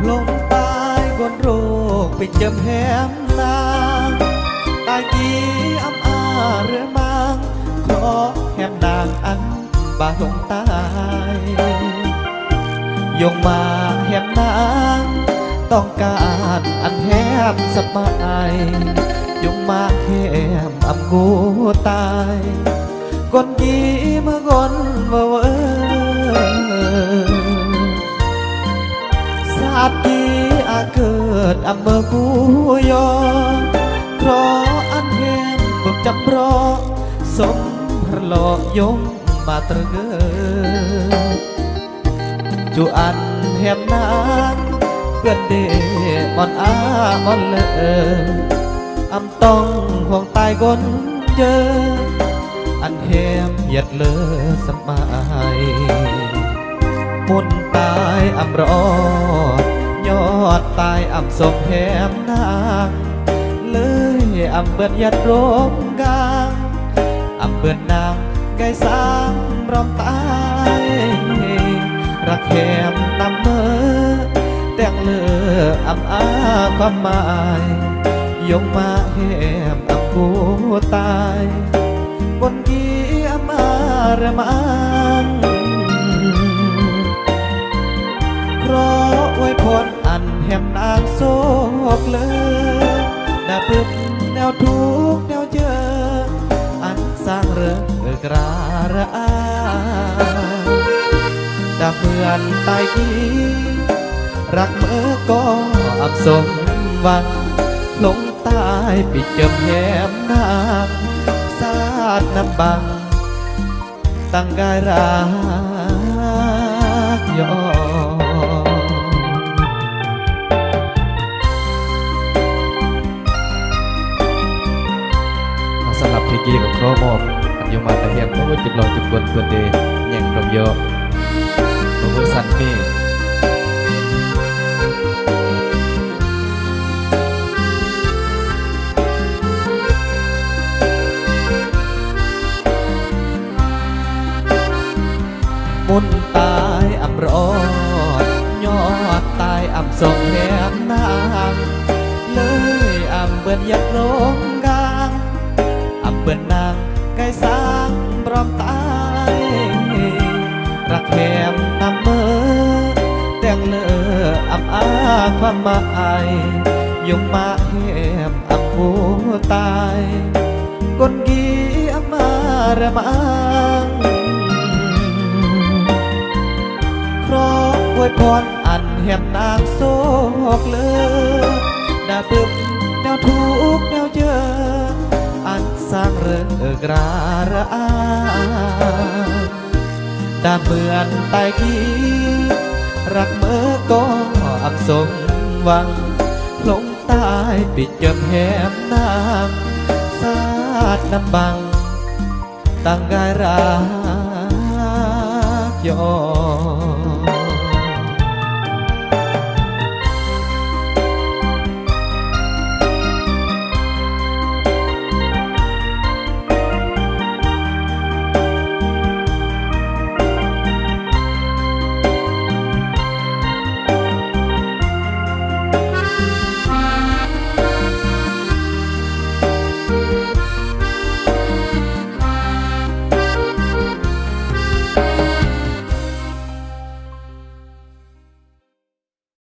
ลงตายบนโรคไปเจิมแหมนางตายกี่อำอาเรือมังขอแหมนางอันบาลงตายยงมาแหมนางต้องการอันแหมสบายยงมาแหมอำกูตายกนกี่เมื่อกนเวอสาบกี่อาเกิดอำเมื่อกูยอเพราะอันแหมบึกจำรอสมพระหลอกยงมาตระเกอจูอันแหมนางเพื่อนเดมอนอาอ่อนเลออำต้องห่วงตายกนเจออันแหมเหยียดเลอสมัยมุนตายอำรอยอดตายอำสมแหมนางเลยอำเบิดยัดโรงกลางอำเบิดนางไก่สางรอมตายรักแหมนำเมื่อแต่งเลืออำอาความหมายยงมาแหมอำกูตายบนกี่อำอาระมังเพราะไว้พรอันแหมนางโศกเลยดาปึบแนวทุกแนวเจออันสร้างเรื่องกระระอาดาเพื่อนตายกี่รักเมื่อก็อับสมหวังหลงตายปิดเจิมแหมนางสาดน้ำบังตั้งกายรักยอสำหรับเพลงนี้ก็ขอมอบอันยงมาตะเฮียนเพราะว่าจุดลองจุดบนเพื่อนเดย์แย่งลมเยอะมือมือสั่นมีมุนตายอำรอดยอดตายอำสงแหมนางเลยอำเบิ่นยักโรงกลางอำเบิ่นนางไก่สางพร้อมตายรักแหมนำเมื่อแต่งเลืออำอาความหมายยงมาแหมอำกูตายกนกี่อำมาระมังเพราะอวยพรอันแหมนางโศกเลือดาปึบแนวทุกแนวเจออันสร้างเรื่องกระระอาดาเหมือนตายกี่รักเมื่อก็อับสมหวังหลงตายปิดเจิมแหมนางสาดน้ำบังตั้งกายรักยอ